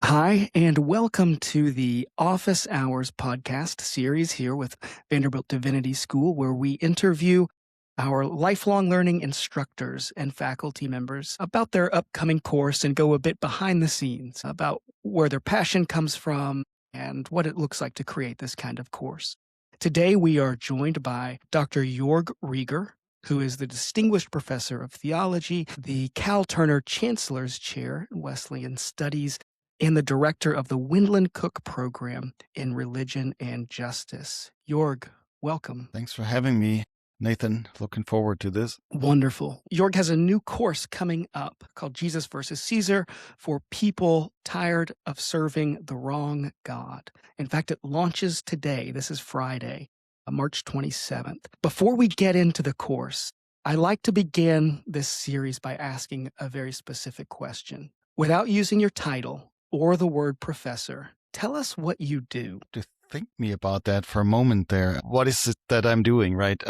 Hi, and welcome to the Office Hours podcast series here with Vanderbilt Divinity School, where we interview our lifelong learning instructors and faculty members about their upcoming course and go a bit behind the scenes about where their passion comes from and what it looks like to create this kind of course. Today, we are joined by Dr. Joerg Rieger, who is the Distinguished Professor of Theology, the Cal Turner Chancellor's Chair in Wesleyan Studies, and the director of the Wendland Cook Program in Religion and Justice. Joerg, welcome. Thanks for having me, Nathan. Looking forward to this. Wonderful. Joerg has a new course coming up called Jesus versus Caesar for people tired of serving the wrong God. In fact, it launches today. This is Friday, March 27th. Before we get into the course, I like to begin this series by asking a very specific question. Without using your title or the word professor, tell us what you do. To think me about that for a moment there. What is it that I'm doing, right?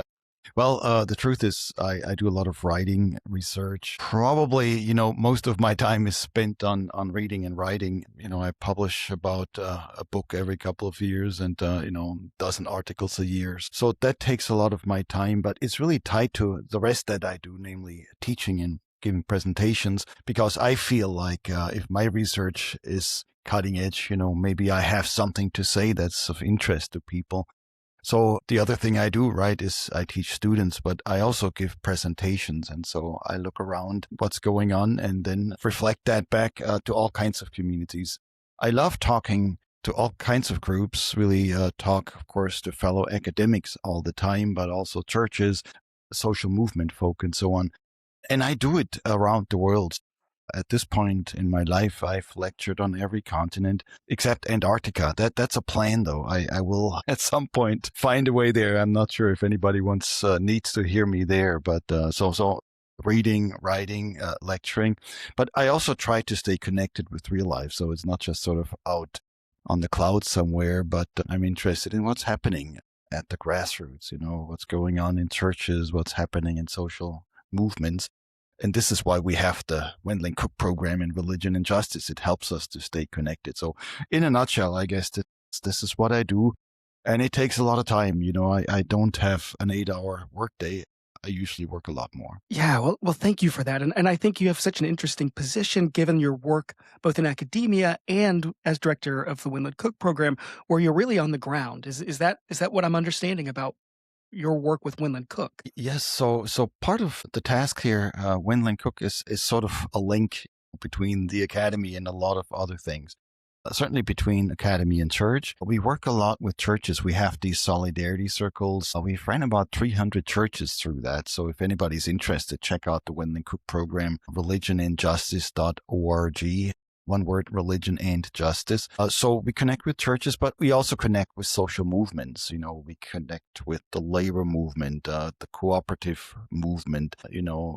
The truth is I do a lot of writing research. Probably, most of my time is spent on reading and writing. I publish about a book every couple of years and, dozen articles a year. So that takes a lot of my time, but it's really tied to the rest that I do, namely teaching and giving presentations, because I feel like if my research is cutting edge, maybe I have something to say that's of interest to people. So the other thing I do, right, is I teach students, but I also give presentations. And so I look around what's going on and then reflect that back to all kinds of communities. I love talking to all kinds of groups, really talk, of course, to fellow academics all the time, but also churches, social movement folk, and so on. And I do it around the world. At this point in my life, I've lectured on every continent except Antarctica. That's a plan, though. I will at some point find a way there. I'm not sure if anybody needs to hear me there, but so reading, writing, lecturing. But I also try to stay connected with real life, so it's not just sort of out on the clouds somewhere, but I'm interested in what's happening at the grassroots, what's going on in churches, what's happening in social movements. And this is why we have the Wendland Cook Program in Religion and Justice. It helps us to stay connected. So in a nutshell, I guess this is what I do. And it takes a lot of time. I don't have an 8-hour workday. I usually work a lot more. Yeah, well, thank you for that. And I think you have such an interesting position given your work both in academia and as director of the Wendland Cook Program, where you're really on the ground. Is that what I'm understanding about your work with Wendland Cook? Yes. So part of the task here, Wendland Cook is sort of a link between the academy and a lot of other things. Certainly between academy and church. We work a lot with churches. We have these solidarity circles. We've ran about 300 churches through that. So if anybody's interested, check out the Wendland Cook Program, religionandjustice.org. One word, religion and justice. So we connect with churches, but we also connect with social movements. We connect with the labor movement, the cooperative movement.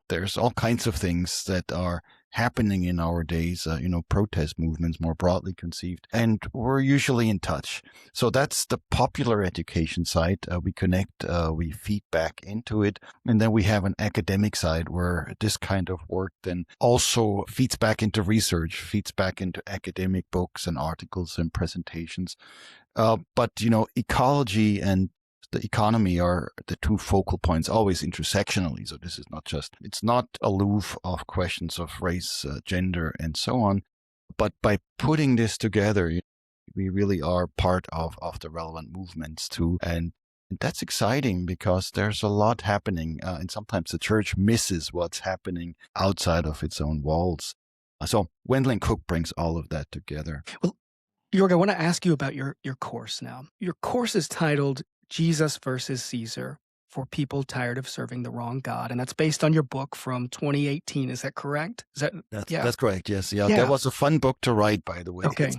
There's all kinds of things that are happening in our days, protest movements more broadly conceived, and we're usually in touch. So that's the popular education side. We connect, we feed back into it. And then we have an academic side where this kind of work then also feeds back into research, feeds back into academic books and articles and presentations. But ecology and the economy are the two focal points, always intersectionally. So this is it's not aloof of questions of race, gender, and so on. But by putting this together, we really are part of the relevant movements too. And that's exciting because there's a lot happening. And sometimes the church misses what's happening outside of its own walls. So Wendland Cook brings all of that together. Well, Joerg, I want to ask you about your course now. Your course is titled Jesus versus Caesar for people tired of serving the wrong God. And that's based on your book from 2018. Is that correct? That's correct. Yes. Yeah. Yeah. That was a fun book to write, by the way. Okay.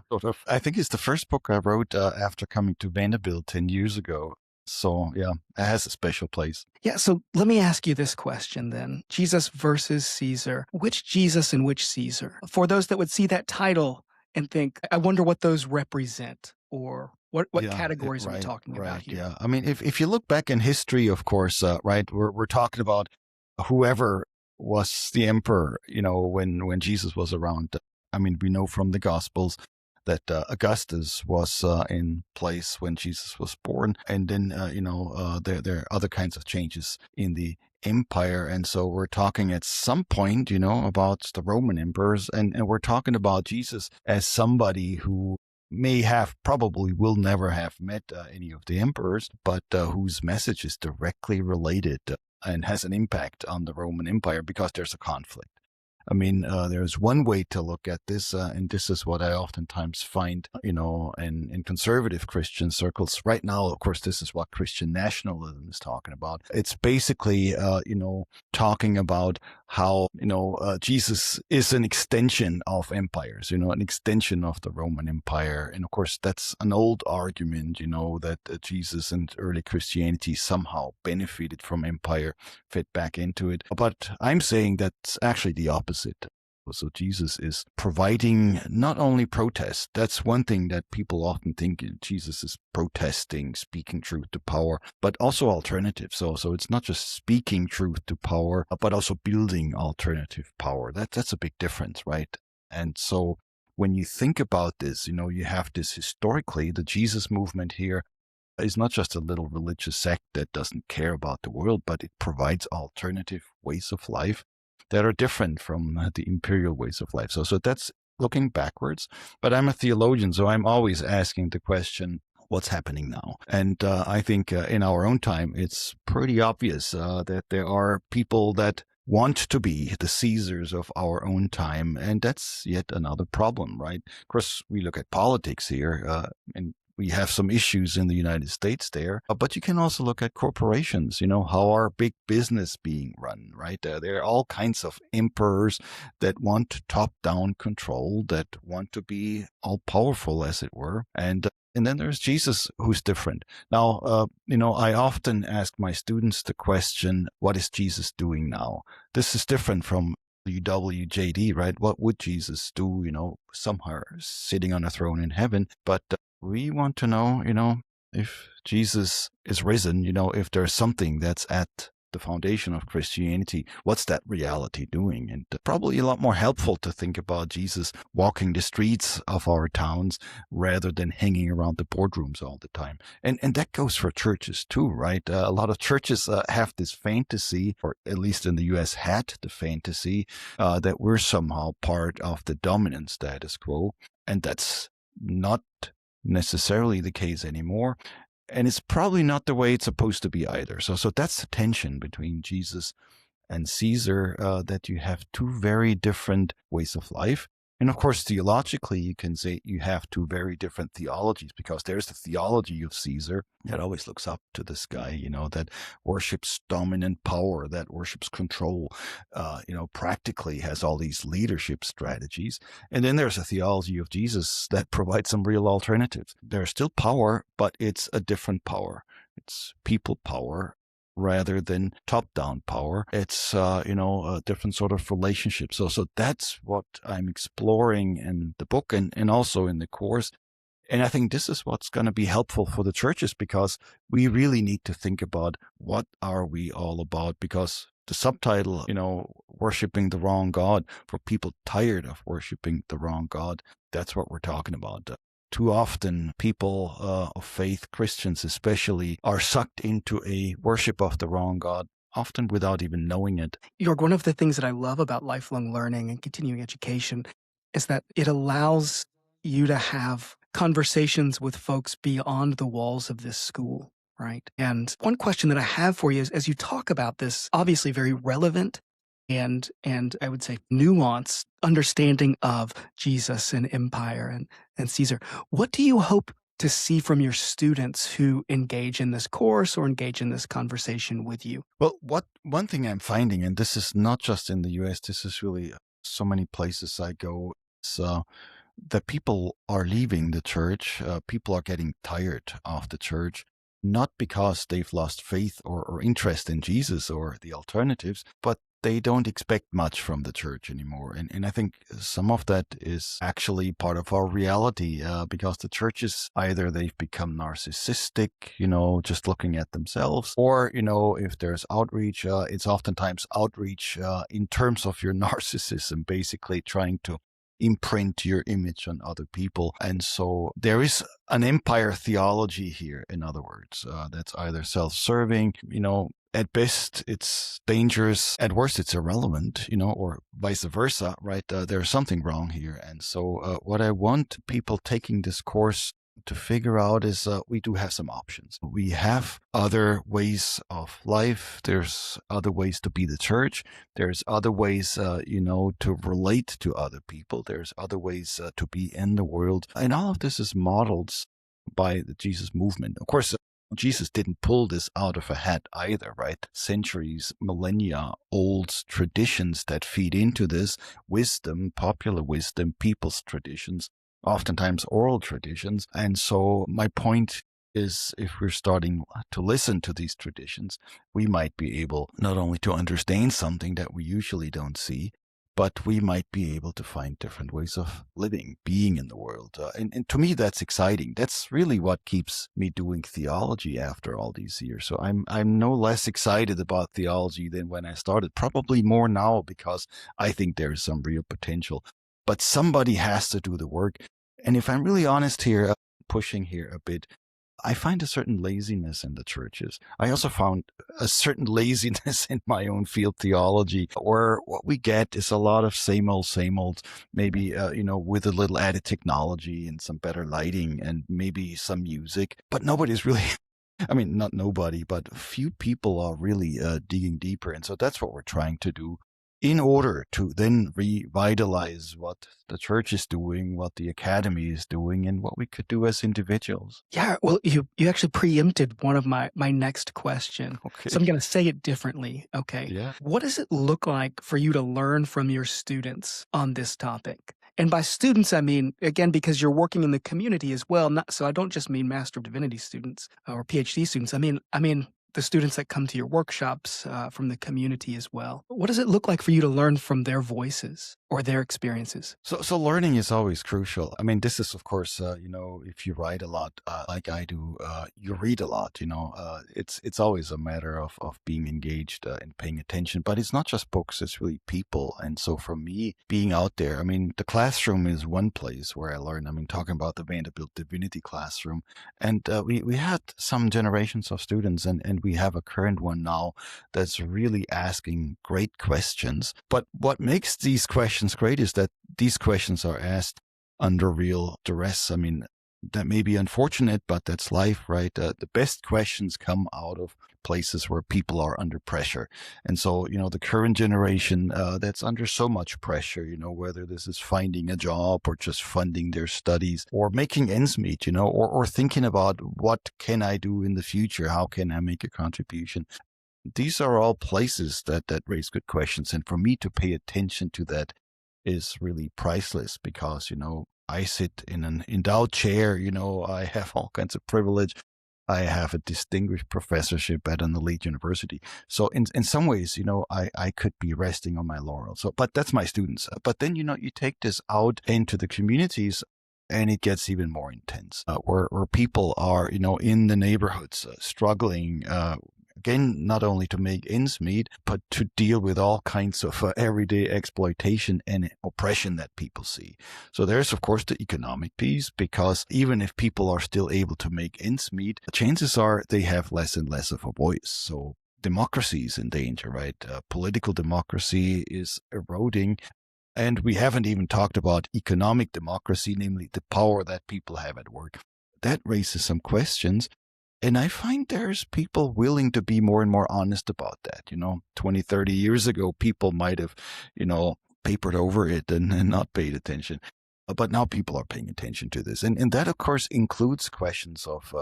I think it's the first book I wrote after coming to Vanderbilt 10 years ago. So yeah, it has a special place. Yeah. So let me ask you this question then. Jesus versus Caesar. Which Jesus and which Caesar? For those that would see that title and think, I wonder what those represent, or what categories are we talking about here? Yeah. I mean, if you look back in history, of course, right, we're talking about whoever was the emperor, when Jesus was around. I mean, we know from the Gospels that Augustus was in place when Jesus was born. And then, there are other kinds of changes in the empire. And so we're talking at some point, about the Roman emperors, and we're talking about Jesus as somebody who probably will never have met any of the emperors, but whose message is directly related and has an impact on the Roman Empire because there's a conflict. I mean, there's one way to look at this, and this is what I oftentimes find, in conservative Christian circles. Right now, of course, this is what Christian nationalism is talking about. It's basically, talking about how, Jesus is an extension of empires, an extension of the Roman Empire. And of course, that's an old argument, that Jesus and early Christianity somehow benefited from empire, fit back into it. But I'm saying that's actually the opposite. So Jesus is providing not only protest. That's one thing that people often think Jesus is protesting, speaking truth to power, but also alternative. So it's not just speaking truth to power, but also building alternative power. That's a big difference, right? And so when you think about this, you have this historically, the Jesus movement here is not just a little religious sect that doesn't care about the world, but it provides alternative ways of life that are different from the imperial ways of life. So that's looking backwards. But I'm a theologian, so I'm always asking the question, what's happening now? And I think in our own time, it's pretty obvious that there are people that want to be the Caesars of our own time. And that's yet another problem, right? Of course, we look at politics here, and we have some issues in the United States there, but you can also look at corporations, how are big business being run, right? There are all kinds of emperors that want top-down control, that want to be all-powerful, as it were. And then there's Jesus, who's different. Now, I often ask my students the question, what is Jesus doing now? This is different from WWJD, right? What would Jesus do, somewhere sitting on a throne in heaven? But we want to know, if Jesus is risen, if there's something that's at the foundation of Christianity, what's that reality doing? And probably a lot more helpful to think about Jesus walking the streets of our towns rather than hanging around the boardrooms all the time. And that goes for churches too, right? A lot of churches have this fantasy, or at least in the US had the fantasy, that we're somehow part of the dominant status quo. And that's not necessarily the case anymore. And it's probably not the way it's supposed to be either. So that's the tension between Jesus and Caesar, that you have two very different ways of life. And of course, theologically, you can say you have two very different theologies, because there's the theology of Caesar that always looks up to this guy, that worships dominant power, that worships control, practically has all these leadership strategies. And then there's a theology of Jesus that provides some real alternatives. There's still power, but it's a different power. It's people power rather than top-down power. It's, a different sort of relationship. So that's what I'm exploring in the book and also in the course. And I think this is what's going to be helpful for the churches, because we really need to think about what are we all about, because the subtitle, worshiping the wrong God, for people tired of worshiping the wrong God, that's what we're talking about. Too often, people of faith, Christians especially, are sucked into a worship of the wrong God, often without even knowing it. Joerg, one of the things that I love about lifelong learning and continuing education is that it allows you to have conversations with folks beyond the walls of this school, right? And one question that I have for you is, as you talk about this, obviously very relevant and I would say nuanced understanding of Jesus and empire and Caesar, what do you hope to see from your students who engage in this course or engage in this conversation with you? Well, one thing I'm finding, and this is not just in the US, this is really so many places I go, is that people are leaving the church. People are getting tired of the church, not because they've lost faith or interest in Jesus or the alternatives, but they don't expect much from the church anymore. And I think some of that is actually part of our reality, because the churches, either they've become narcissistic, just looking at themselves, or, if there's outreach, it's oftentimes outreach in terms of your narcissism, basically trying to imprint your image on other people. And so there is an empire theology here, in other words, that's either self-serving, at best, it's dangerous. At worst, it's irrelevant, or vice versa, right? There's something wrong here. And so what I want people taking this course to figure out is we do have some options. We have other ways of life. There's other ways to be the church. There's other ways, to relate to other people. There's other ways to be in the world. And all of this is modeled by the Jesus movement. Of course, Jesus didn't pull this out of a hat either, right? Centuries, millennia old traditions that feed into this wisdom, popular wisdom, people's traditions, oftentimes oral traditions. And so my point is, if we're starting to listen to these traditions, we might be able not only to understand something that we usually don't see, but we might be able to find different ways of living, being in the world. And to me, that's exciting. That's really what keeps me doing theology after all these years. So I'm no less excited about theology than when I started, probably more now, because I think there's some real potential. But somebody has to do the work. And if I'm really honest here, pushing here a bit, I find a certain laziness in the churches. I also found a certain laziness in my own field, theology, where what we get is a lot of same old, maybe, with a little added technology and some better lighting and maybe some music. But nobody's really, I mean, not nobody, but few people are really digging deeper. And so that's what we're trying to do, in order to then revitalize what the church is doing, what the academy is doing, and what we could do as individuals. Yeah, well, you actually preempted one of my next question. Okay. So I'm going to say it differently. Okay. Yeah. What does it look like for you to learn from your students on this topic? And by students, I mean, again, because you're working in the community as well. So I don't just mean Master of Divinity students or PhD students. I mean the students that come to your workshops from the community as well. What does it look like for you to learn from their voices or their experiences? So learning is always crucial. I mean, this is, of course, if you write a lot, like I do, you read a lot, it's always a matter of being engaged and paying attention. But it's not just books, it's really people. And so for me, being out there, I mean, the classroom is one place where I learn. I mean, talking about the Vanderbilt Divinity Classroom. And we had some generations of students, and we have a current one now that's really asking great questions. But what makes these questions great is that these questions are asked under real duress. I mean, that may be unfortunate, but that's life, right? The best questions come out of places where people are under pressure. And so, the current generation that's under so much pressure, whether this is finding a job or just funding their studies or making ends meet, or thinking about what can I do in the future? How can I make a contribution? These are all places that raise good questions. And for me to pay attention to that is really priceless, because, I sit in an endowed chair, I have all kinds of privilege. I have a distinguished professorship at an elite university. So in some ways, I could be resting on my laurels. So, but that's my students. But then, you take this out into the communities, and it gets even more intense, where people are, in the neighborhoods struggling, again, not only to make ends meet, but to deal with all kinds of everyday exploitation and oppression that people see. So there's, of course, the economic piece, because even if people are still able to make ends meet, chances are they have less and less of a voice. So democracy is in danger, right? Political democracy is eroding. And we haven't even talked about economic democracy, namely the power that people have at work. That raises some questions. And I find there's people willing to be more and more honest about that. 20, 30 years ago, people might have, papered over it and not paid attention. But now people are paying attention to this. And that, of course, includes questions of,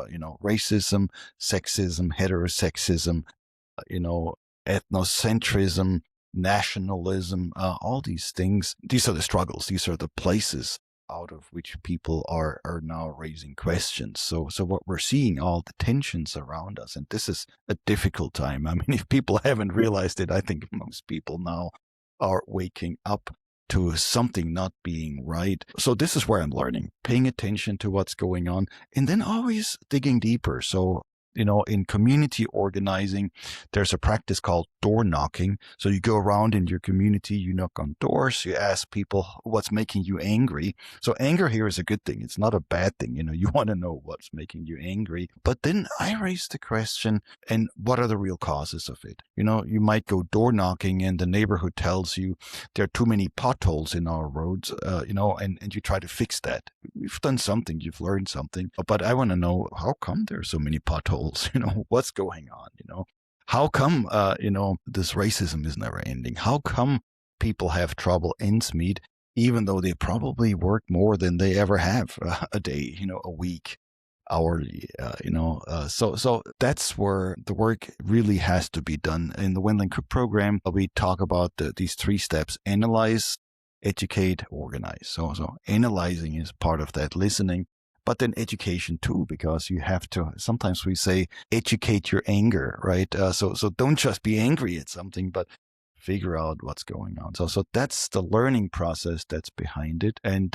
racism, sexism, heterosexism, ethnocentrism, nationalism, all these things. These are the struggles. These are the places out of which people are now raising questions. So what we're seeing, all the tensions around us, and this is a difficult time. I mean, if people haven't realized it, I think most people now are waking up to something not being right. So this is where I'm learning, paying attention to what's going on, and then always digging deeper. So In community organizing, there's a practice called door knocking. So you go around in your community, you knock on doors, you ask people what's making you angry. So anger here is a good thing. It's not a bad thing. You want to know what's making you angry. But then I raised the question, and what are the real causes of it? You might go door knocking and the neighborhood tells you there are too many potholes in our roads, and you try to fix that. You've done something, you've learned something, but I want to know, how come there are so many potholes? What's going on? How come, this racism is never ending? How come people have trouble ends meet, even though they probably work more than they ever have a day, a week, hourly, so that's where the work really has to be done. In the Wendland Cook program, we talk about these 3 steps: analyze, educate, organize. So analyzing is part of that, listening, but then education too, because you have to, sometimes we say, educate your anger, right? So don't just be angry at something, but figure out what's going on. So that's the learning process that's behind it. And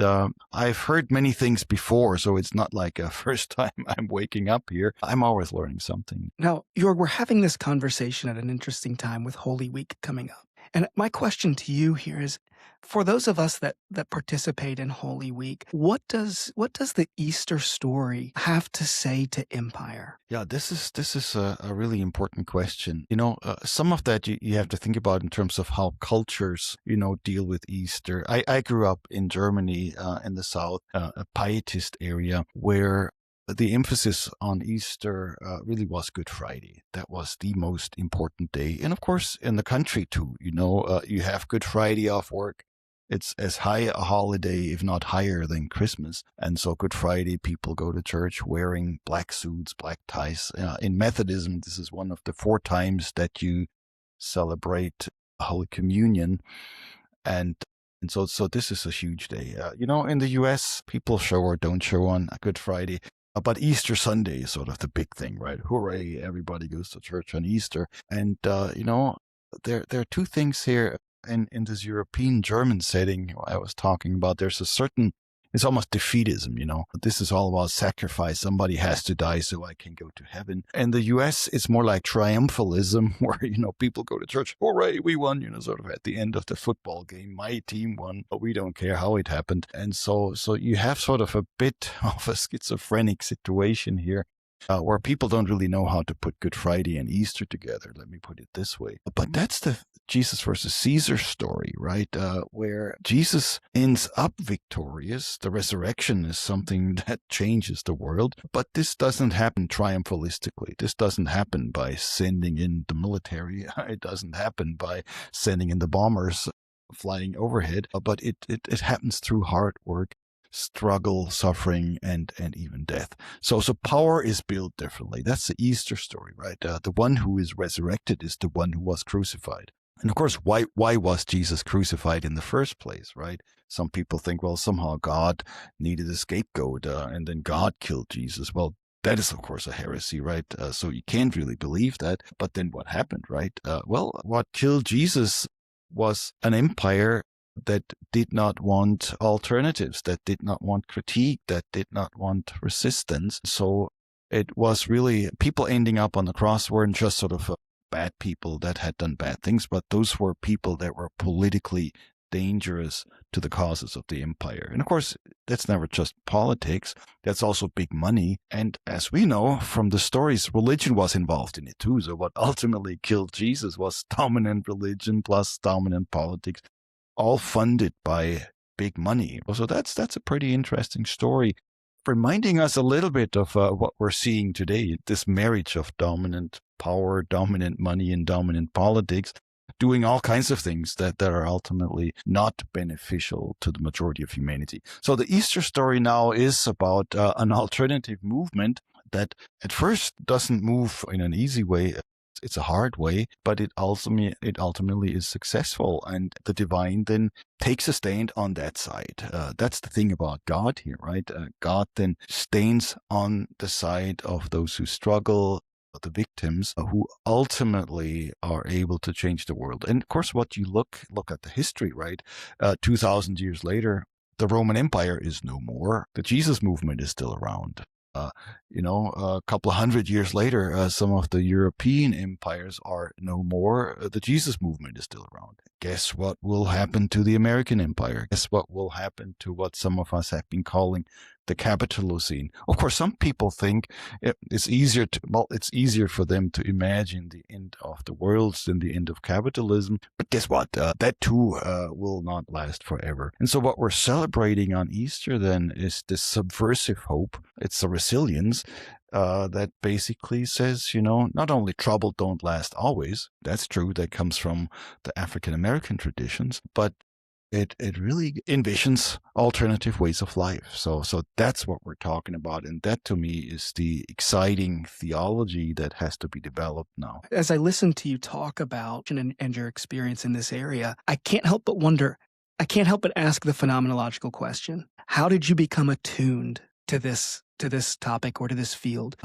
I've heard many things before, so it's not like a first time I'm waking up here. I'm always learning something. Now, Jorg, we're having this conversation at an interesting time with Holy Week coming up. And my question to you here is, for those of us that participate in Holy Week, what does the Easter story have to say to empire? Yeah, this is a really important question. Some of that you have to think about in terms of how cultures, deal with Easter. I grew up in Germany, in the south, a pietist area where the emphasis on Easter really was Good Friday. That was the most important day. And of course, in the country too, you have Good Friday off work. It's as high a holiday, if not higher, than Christmas. And so Good Friday, people go to church wearing black suits, black ties. In Methodism, this is one of the 4 times that you celebrate Holy Communion. And so this is a huge day. In the US, people show or don't show on Good Friday. But Easter Sunday is sort of the big thing, right? Hooray, everybody goes to church on Easter. And, there are 2 things here. In this European German setting I was talking about, there's a certain, it's almost defeatism, This is all about sacrifice. Somebody has to die so I can go to heaven. In the US, it's more like triumphalism, where, people go to church, hooray, we won, sort of at the end of the football game, my team won, but we don't care how it happened. And so you have sort of a bit of a schizophrenic situation here. Where people don't really know how to put Good Friday and Easter together, let me put it this way. But that's the Jesus versus Caesar story, right? Where Jesus ends up victorious. The resurrection is something that changes the world. But this doesn't happen triumphalistically. This doesn't happen by sending in the military. It doesn't happen by sending in the bombers flying overhead. But it happens through hard work, struggle, suffering, and even death. So power is built differently. That's the Easter story, right? The one who is resurrected is the one who was crucified. And of course, why was Jesus crucified in the first place, right? Some people think, well, somehow God needed a scapegoat, and then God killed Jesus. Well, that is, of course, a heresy, right? So you can't really believe that. But then what happened, right? What killed Jesus was an empire that did not want alternatives, that did not want critique, that did not want resistance. So it was really, people ending up on the cross weren't just sort of bad people that had done bad things, but those were people that were politically dangerous to the causes of the empire. And of course, that's never just politics. That's also big money. And as we know from the stories, religion was involved in it too. So what ultimately killed Jesus was dominant religion plus dominant politics, all funded by big money. So that's a pretty interesting story, reminding us a little bit of what we're seeing today, this marriage of dominant power, dominant money, and dominant politics, doing all kinds of things that are ultimately not beneficial to the majority of humanity. So the Easter story now is about an alternative movement that at first doesn't move in an easy way. It's a hard way, but it ultimately is successful, and the divine then takes a stand on that side. That's the thing about God here, right? God then stands on the side of those who struggle, the victims, who ultimately are able to change the world. And of course, what you look at the history, right? 2,000 years later, the Roman Empire is no more. The Jesus movement is still around. Uh, a couple of hundred years later, some of the European empires are no more. The Jesus movement is still around. Guess what will happen to the American empire? Guess what will happen to what some of us have been calling the Capitalocene? Of course, some people think it's easier for them to imagine the end of the world than the end of capitalism. But guess what? That too will not last forever. And so what we're celebrating on Easter then is this subversive hope. It's a resilience that basically says, not only trouble don't last always. That's true. That comes from the African American traditions, but it really envisions alternative ways of life. So that's what we're talking about. And that to me is the exciting theology that has to be developed now. As I listen to you talk about and your experience in this area, I can't help but wonder, I can't help but ask the phenomenological question. How did you become attuned to this topic or to this field?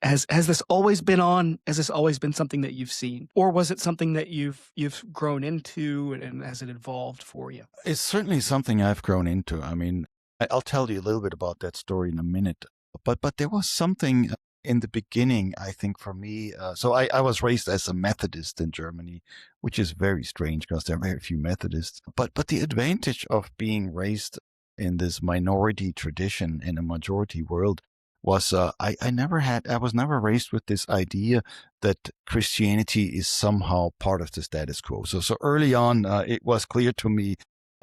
Has this always been on? Has this always been something that you've seen, or was it something that you've grown into, and has it evolved for you? It's certainly something I've grown into. I mean, I'll tell you a little bit about that story in a minute. But there was something in the beginning, I think, for me. So I was raised as a Methodist in Germany, which is very strange because there are very few Methodists. But the advantage of being raised in this minority tradition in a majority world was I was never raised with this idea that Christianity is somehow part of the status quo. So early on, it was clear to me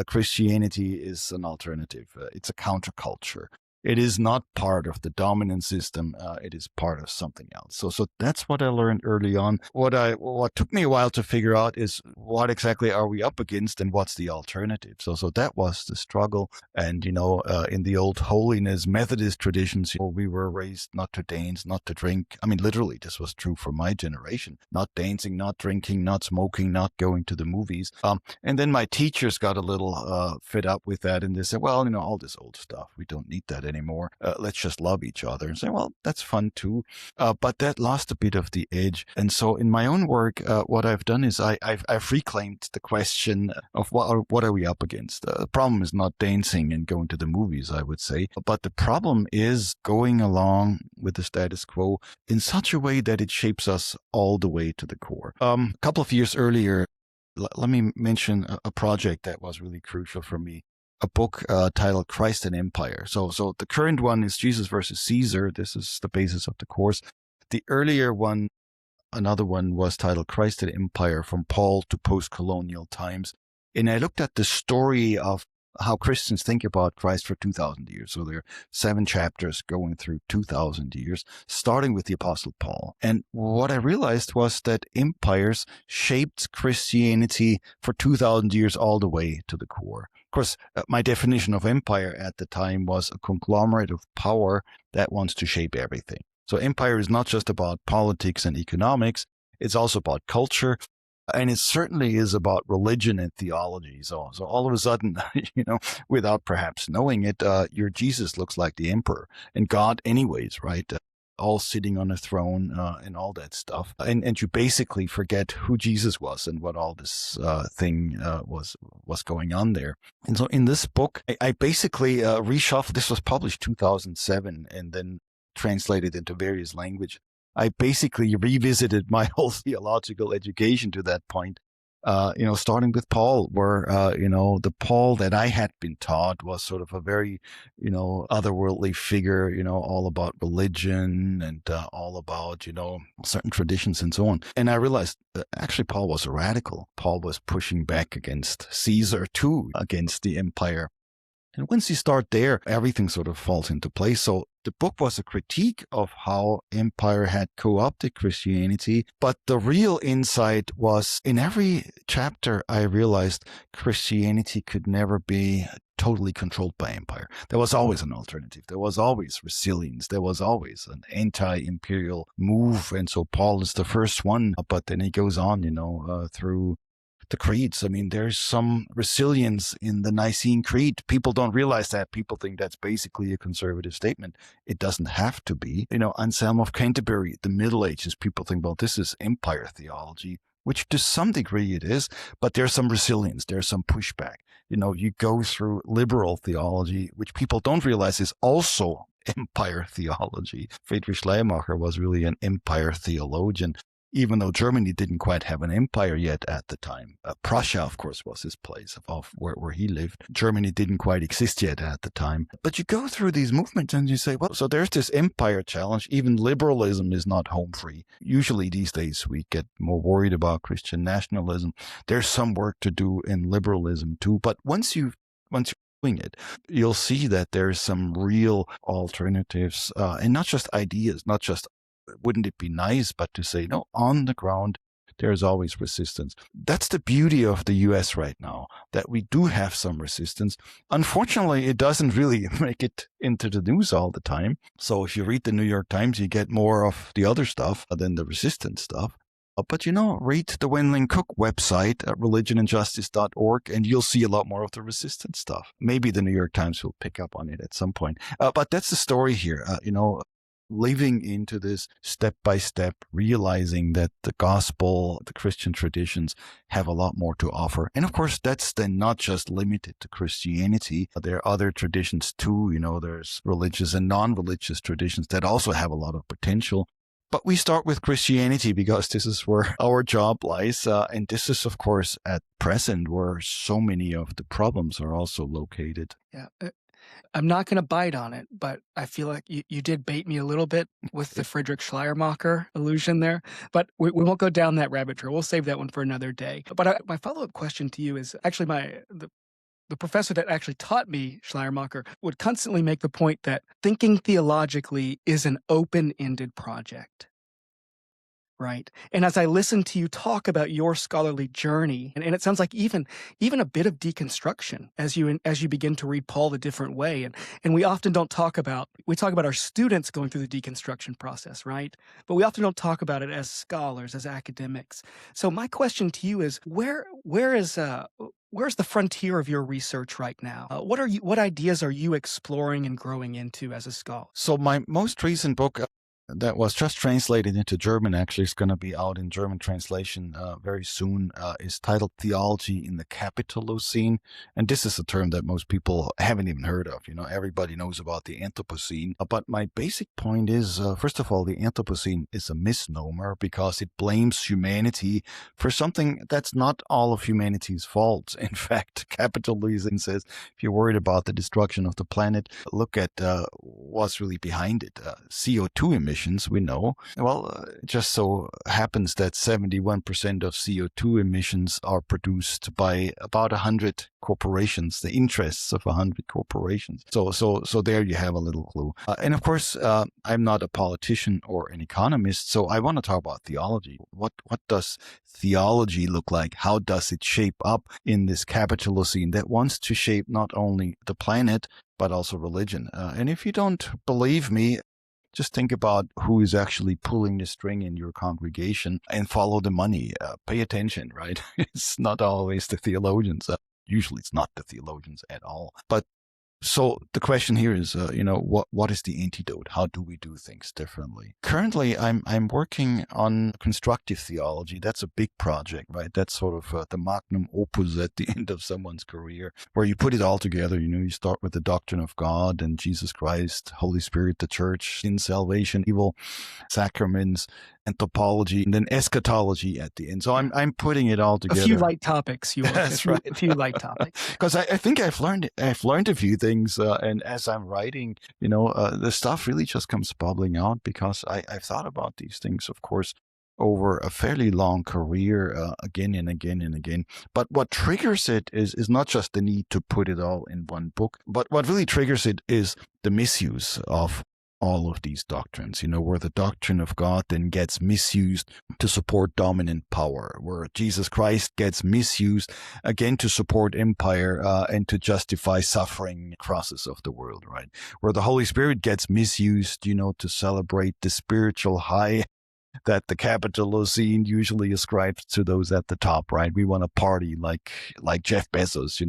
Christianity is an alternative. It's a counterculture. It is not part of the dominant system. It is part of something else. So that's what I learned early on. What took me a while to figure out is what exactly are we up against and what's the alternative. So that was the struggle. And in the old holiness Methodist traditions, we were raised not to dance, not to drink. I mean, literally, this was true for my generation: not dancing, not drinking, not smoking, not going to the movies. And then my teachers got a little fed up with that, and they said, well, all this old stuff, we don't need that anymore. Let's just love each other. And say, well, that's fun too. But that lost a bit of the edge. And so in my own work, what I've done is I've reclaimed the question of what are we up against. The problem is not dancing and going to the movies, I would say. But the problem is going along with the status quo in such a way that it shapes us all the way to the core. A couple of years earlier, let me mention a project that was really crucial for me. A book titled Christ and Empire. So the current one is Jesus versus Caesar. This is the basis of the course. The earlier one, another one, was titled Christ and Empire, from Paul to Post-Colonial Times. And I looked at the story of how Christians think about Christ for 2,000 years. So there are 7 chapters going through 2,000 years, starting with the Apostle Paul. And what I realized was that empires shaped Christianity for 2,000 years all the way to the core. Of course, my definition of empire at the time was a conglomerate of power that wants to shape everything. So empire is not just about politics and economics. It's also about culture. And it certainly is about religion and theology. So all of a sudden, without perhaps knowing it, your Jesus looks like the emperor, and God anyways, right? All sitting on a throne and all that stuff. And you basically forget who Jesus was and what all this thing was going on there. And so in this book, I basically reshuffled. This was published 2007 and then translated into various languages. I basically revisited my whole theological education to that point, starting with Paul, where, the Paul that I had been taught was sort of a very, otherworldly figure, all about religion and all about, certain traditions and so on. And I realized that actually Paul was a radical. Paul was pushing back against Caesar too, against the empire. And once you start there, everything sort of falls into place. So the book was a critique of how empire had co-opted Christianity. But the real insight was, in every chapter, I realized Christianity could never be totally controlled by empire. There was always an alternative. There was always resilience. There was always an anti-imperial move. And so Paul is the first one. But then he goes on, through the creeds. I mean, there's some resilience in the Nicene Creed. People don't realize that. People think that's basically a conservative statement. It doesn't have to be. Anselm of Canterbury, the Middle Ages, people think, well, this is empire theology, which to some degree it is, but there's some resilience. There's some pushback. You go through liberal theology, which people don't realize is also empire theology. Friedrich Schleiermacher was really an empire theologian, even though Germany didn't quite have an empire yet at the time. Prussia, of course, was his place of where he lived. Germany didn't quite exist yet at the time. But you go through these movements and you say, well, so there's this empire challenge. Even liberalism is not home free. Usually these days we get more worried about Christian nationalism. There's some work to do in liberalism too. But once you're doing it, you'll see that there's some real alternatives, and not just ideas, not just wouldn't it be nice, but to say, no, on the ground, there's always resistance. That's the beauty of the US right now, that we do have some resistance. Unfortunately, it doesn't really make it into the news all the time. So if you read the New York Times, you get more of the other stuff than the resistance stuff. But, read the Wenling Cook website at religionandjustice.org, and you'll see a lot more of the resistance stuff. Maybe the New York Times will pick up on it at some point. But that's the story here, living into this step by step, realizing that the gospel, the Christian traditions have a lot more to offer. And of course, that's then not just limited to Christianity. There are other traditions too. There's religious and non-religious traditions that also have a lot of potential. But we start with Christianity because this is where our job lies. And this is, of course, at present where so many of the problems are also located. Yeah. I'm not going to bite on it, but I feel like you did bait me a little bit with the Friedrich Schleiermacher allusion there. But we won't go down that rabbit trail. We'll save that one for another day. But my follow-up question to you is actually the professor that actually taught me Schleiermacher would constantly make the point that thinking theologically is an open-ended project. Right. And as I listen to you talk about your scholarly journey, and it sounds like even a bit of deconstruction as you begin to read Paul a different way. And we often don't talk about our students going through the deconstruction process, right? But we often don't talk about it as scholars, as academics. So my question to you is where's the frontier of your research right now? What ideas are you exploring and growing into as a scholar? So my most recent book that was just translated into German, actually is going to be out in German translation very soon, is titled Theology in the Capitalocene. And this is a term that most people haven't even heard of. Everybody knows about the Anthropocene. But my basic point is, first of all, the Anthropocene is a misnomer because it blames humanity for something that's not all of humanity's fault. In fact, capitalism says, if you're worried about the destruction of the planet, look at what's really behind it. CO2 emissions. We know. Well, it just so happens that 71% of CO2 emissions are produced by about 100 corporations, the interests of 100 corporations. So there you have a little clue. And of course, I'm not a politician or an economist, so I want to talk about theology. What does theology look like? How does it shape up in this capitalocene that wants to shape not only the planet, but also religion? And if you don't believe me, just think about who is actually pulling the string in your congregation and follow the money. Pay attention, right? It's not always the theologians. Usually it's not the theologians at all. But so the question here is, what is the antidote? How do we do things differently? Currently, I'm working on constructive theology. That's a big project, right? That's sort of the magnum opus at the end of someone's career, where you put it all together. You start with the doctrine of God and Jesus Christ, Holy Spirit, the church, sin, salvation, evil, sacraments, anthropology, and then eschatology at the end. So I'm putting it all together. A few light topics, That's right. A few light topics. Because I think I've learned a few things, and as I'm writing, the stuff really just comes bubbling out because I've thought about these things, of course, over a fairly long career, again and again and again. But what triggers it is not just the need to put it all in one book, but what really triggers it is the misuse of all of these doctrines, where the doctrine of God then gets misused to support dominant power, where Jesus Christ gets misused again to support empire and to justify suffering crosses of the world, right? Where the Holy Spirit gets misused, to celebrate the spiritual high that the capitalocene usually ascribes to those at the top, right? We want to party like Jeff Bezos,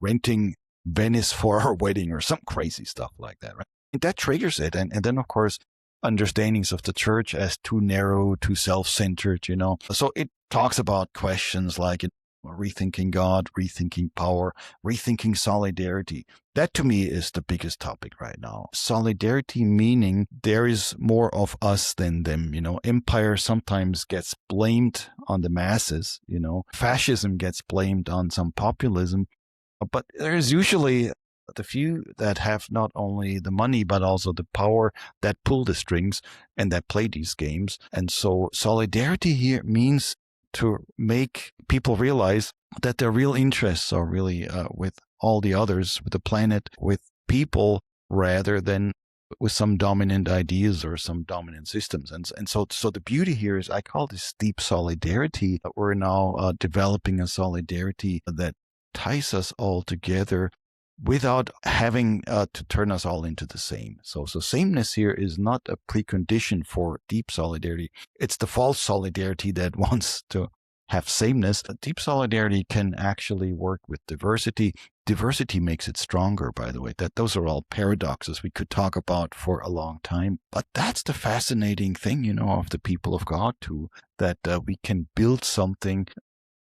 renting Venice for our wedding or some crazy stuff like that, right? That triggers it. And then, of course, understandings of the church as too narrow, too self-centered, So it talks about questions like rethinking God, rethinking power, rethinking solidarity. That to me is the biggest topic right now. Solidarity meaning there is more of us than them. Empire sometimes gets blamed on the masses. Fascism gets blamed on some populism, but there's usually the few that have not only the money but also the power that pull the strings and that play these games. And so solidarity here means to make people realize that their real interests are really with all the others, with the planet, with people, rather than with some dominant ideas or some dominant systems. And so the beauty here is, I call this deep solidarity. We're now developing a solidarity that ties us all together without having to turn us all into the same. So sameness here is not a precondition for deep solidarity. It's the false solidarity that wants to have sameness. Deep solidarity can actually work with diversity. Diversity makes it stronger, by the way. Those are all paradoxes we could talk about for a long time. But that's the fascinating thing, of the people of God too, that we can build something,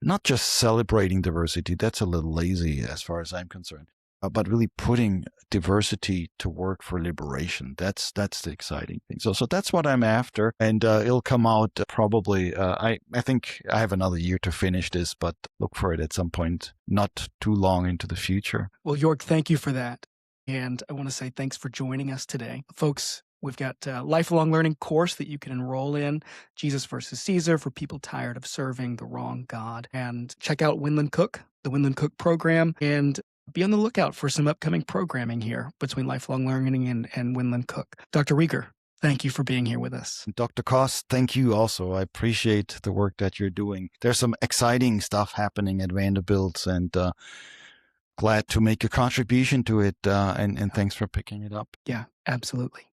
not just celebrating diversity. That's a little lazy as far as I'm concerned. But really putting diversity to work for liberation. That's the exciting thing. So that's what I'm after, and it'll come out probably. I think I have another year to finish this, but look for it at some point, not too long into the future. Well, Joerg, thank you for that, and I want to say thanks for joining us today, folks. We've got a lifelong learning course that you can enroll in, Jesus versus Caesar, for people tired of serving the wrong God. And check out Winland Cook, the Winland Cook program, and be on the lookout for some upcoming programming here between lifelong learning and Winland Cook. Dr. Rieger, thank you for being here with us. Dr. Koss, thank you also. I appreciate the work that you're doing. There's some exciting stuff happening at Vanderbilt, and glad to make a contribution to it. And thanks for picking it up. Yeah, absolutely.